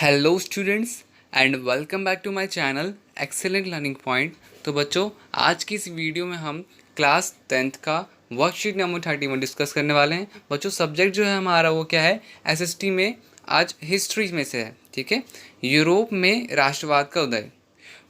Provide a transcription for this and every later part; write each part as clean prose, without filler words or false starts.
Hello students and welcome back to my channel excellent learning point. तो बच्चों, आज की इस वीडियो में हम क्लास 10th का वर्कशीट नंबर 31 डिस्कस करने वाले हैं। बच्चों, सब्जेक्ट जो है हमारा वो क्या है, एसएसटी में आज हिस्ट्री में से है। ठीक है, यूरोप में राष्ट्रवाद का उदय।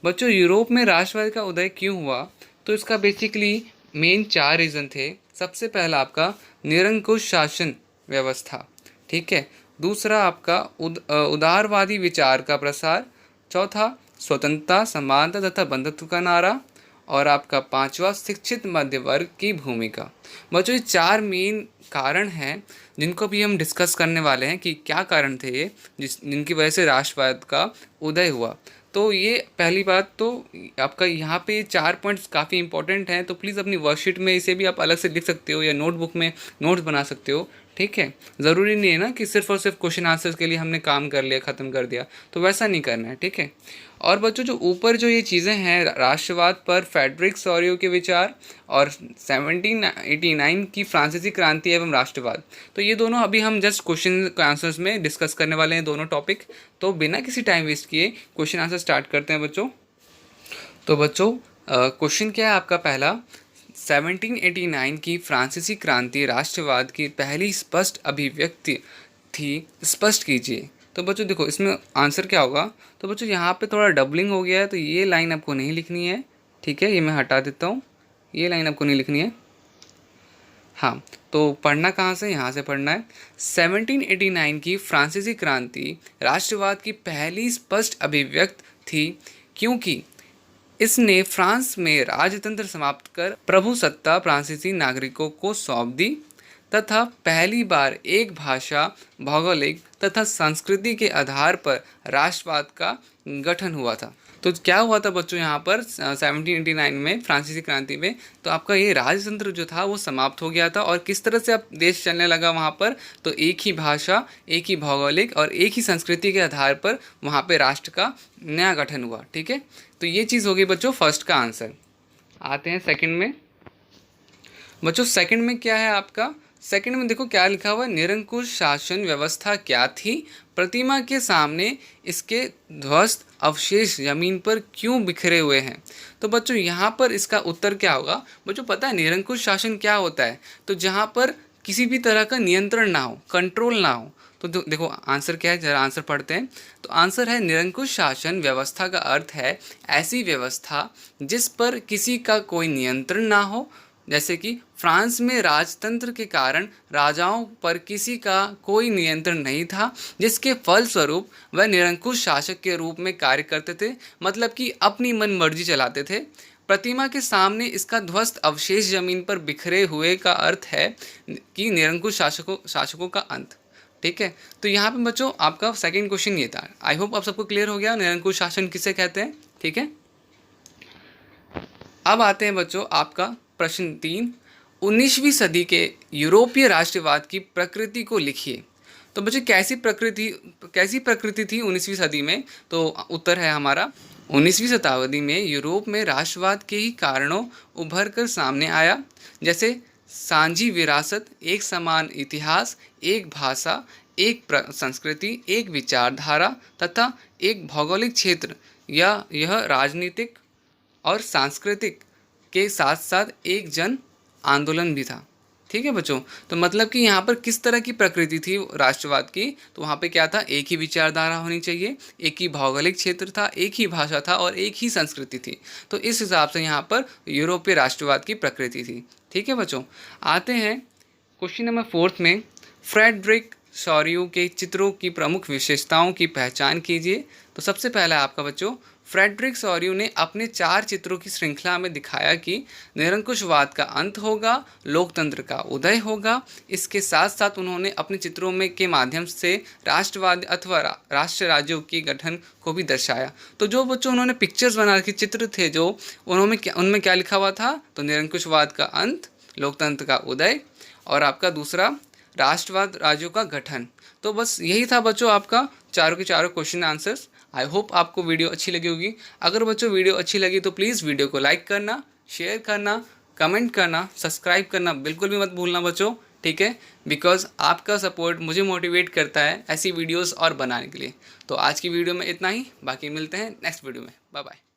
बच्चों, यूरोप में राष्ट्रवाद का उदय क्यों हुआ, तो इसका बेसिकली मेन 4 रीज़न थे। सबसे पहला आपका निरंकुश शासन व्यवस्था। ठीक है, दूसरा आपका उदारवादी विचार का प्रसार। चौथा स्वतंत्रता, समानता तथा बंधुत्व का नारा। और आपका पांचवा शिक्षित मध्य वर्ग की भूमिका। बच्चों, ये 4 मेन कारण हैं जिनको भी हम डिस्कस करने वाले हैं कि क्या कारण थे ये जिनकी वजह से राष्ट्रवाद का उदय हुआ। तो ये पहली बात तो आपका यहाँ पे 4 पॉइंट्स काफ़ी इंपॉर्टेंट हैं, तो प्लीज़ अपनी वर्कशीट में इसे भी आप अलग से लिख सकते हो या नोटबुक में नोट्स बना सकते हो। ठीक है, ज़रूरी नहीं है ना कि सिर्फ और सिर्फ क्वेश्चन आंसर्स के लिए हमने काम कर लिया, ख़त्म कर दिया, तो वैसा नहीं करना है। ठीक है, और बच्चों जो ऊपर जो ये चीज़ें हैं, राष्ट्रवाद पर फ्रेडरिक सॉरियो के विचार और 1789 की फ्रांसीसी क्रांति एवं राष्ट्रवाद, तो ये दोनों अभी हम जस्ट क्वेश्चन आंसर्स में डिस्कस करने वाले हैं दोनों टॉपिक। तो बिना किसी टाइम वेस्ट किए क्वेश्चन आंसर स्टार्ट करते हैं बच्चों। तो बच्चों, क्वेश्चन क्या है आपका पहला, 1789 की फ्रांसीसी क्रांति राष्ट्रवाद की पहली स्पष्ट अभिव्यक्ति थी, स्पष्ट कीजिए। तो बच्चों देखो, इसमें आंसर क्या होगा। तो बच्चों यहाँ पे थोड़ा डबलिंग हो गया है, तो ये लाइन आपको नहीं लिखनी है। ठीक है, ये मैं हटा देता हूँ, ये लाइन आपको नहीं लिखनी है। हाँ, तो पढ़ना कहाँ से, यहाँ से पढ़ना है। 1789 की फ्रांसीसी क्रांति राष्ट्रवाद की पहली स्पष्ट अभिव्यक्ति थी क्योंकि इसने फ्रांस में राजतंत्र समाप्त कर प्रभुसत्ता फ्रांसीसी नागरिकों को सौंप दी तथा पहली बार एक भाषा, भौगोलिक तथा संस्कृति के आधार पर राष्ट्रवाद का गठन हुआ था। तो क्या हुआ था बच्चों यहाँ पर 1789 में फ्रांसीसी क्रांति में, तो आपका ये राजतंत्र जो था वो समाप्त हो गया था। और किस तरह से अब देश चलने लगा वहाँ पर, तो एक ही भाषा, एक ही भौगोलिक और एक ही संस्कृति के आधार पर वहाँ पे राष्ट्र का नया गठन हुआ। ठीक है, तो ये चीज़ हो गई बच्चों फर्स्ट का आंसर। आते हैं सेकंड में। बच्चों सेकंड में क्या है आपका, सेकंड में देखो क्या लिखा हुआ है, निरंकुश शासन व्यवस्था क्या थी, प्रतिमा के सामने इसके ध्वस्त अवशेष जमीन पर क्यों बिखरे हुए हैं। तो बच्चों यहाँ पर इसका उत्तर क्या होगा। बच्चों पता है निरंकुश शासन क्या होता है, तो जहाँ पर किसी भी तरह का नियंत्रण ना हो, कंट्रोल ना हो। तो देखो आंसर क्या है, जरा आंसर पढ़ते हैं। तो आंसर है निरंकुश शासन व्यवस्था का अर्थ है ऐसी व्यवस्था जिस पर किसी का कोई नियंत्रण ना हो। जैसे कि फ्रांस में राजतंत्र के कारण राजाओं पर किसी का कोई नियंत्रण नहीं था, जिसके फलस्वरूप वह निरंकुश शासक के रूप में कार्य करते थे, मतलब कि अपनी मन मर्जी चलाते थे। प्रतिमा के सामने इसका ध्वस्त अवशेष जमीन पर बिखरे हुए का अर्थ है कि निरंकुश शासकों का अंत। ठीक है, तो यहाँ पे बच्चों आपका सेकंड क्वेश्चन ये था। आई होप आप सबको क्लियर हो गया निरंकुश शासन किसे कहते हैं। ठीक है, अब आते हैं बच्चों आपका प्रश्न 3, 19वीं सदी के यूरोपीय राष्ट्रवाद की प्रकृति को लिखिए। तो बच्चों कैसी प्रकृति थी 19वीं सदी में, तो उत्तर है हमारा 19वीं शताब्दी में यूरोप में राष्ट्रवाद के ही कारणों उभर कर सामने आया, जैसे सांझी विरासत, एक समान इतिहास, एक भाषा, एक संस्कृति, एक विचारधारा तथा एक भौगोलिक क्षेत्र, या यह राजनीतिक और सांस्कृतिक के साथ साथ एक जन आंदोलन भी था। ठीक है बच्चों, तो मतलब कि यहाँ पर किस तरह की प्रकृति थी राष्ट्रवाद की, तो वहाँ पे क्या था, एक ही विचारधारा होनी चाहिए, एक ही भौगोलिक क्षेत्र था, एक ही भाषा था और एक ही संस्कृति थी। तो इस हिसाब से यहाँ पर यूरोपीय राष्ट्रवाद की प्रकृति थी। ठीक है बच्चों, आते हैं क्वेश्चन नंबर 4 में। फ्रेडरिक सॉरियो के चित्रों की प्रमुख विशेषताओं की पहचान कीजिए। तो सबसे पहला है आपका बच्चों, फ्रेडरिक सॉरियो ने अपने 4 चित्रों की श्रृंखला में दिखाया कि निरंकुशवाद का अंत होगा, लोकतंत्र का उदय होगा। इसके साथ साथ उन्होंने अपने चित्रों में के माध्यम से राष्ट्रवाद अथवा राष्ट्र राज्यों के गठन को भी दर्शाया। तो जो बच्चों उन्होंने पिक्चर्स बना के चित्र थे जो उनमें क्या लिखा हुआ था, तो निरंकुशवाद का अंत, लोकतंत्र का उदय और आपका दूसरा राष्ट्रवाद राज्यों का गठन। तो बस यही था बच्चों आपका चारों के चारों क्वेश्चन आंसर्स। आई होप आपको वीडियो अच्छी लगी होगी। अगर बच्चों वीडियो अच्छी लगी तो प्लीज़ वीडियो को लाइक करना, शेयर करना, कमेंट करना, सब्सक्राइब करना बिल्कुल भी मत भूलना बच्चों। ठीक है, बिकॉज आपका सपोर्ट मुझे मोटिवेट करता है ऐसी वीडियोस और बनाने के लिए। तो आज की वीडियो में इतना ही, बाकी मिलते हैं नेक्स्ट वीडियो में। Bye bye.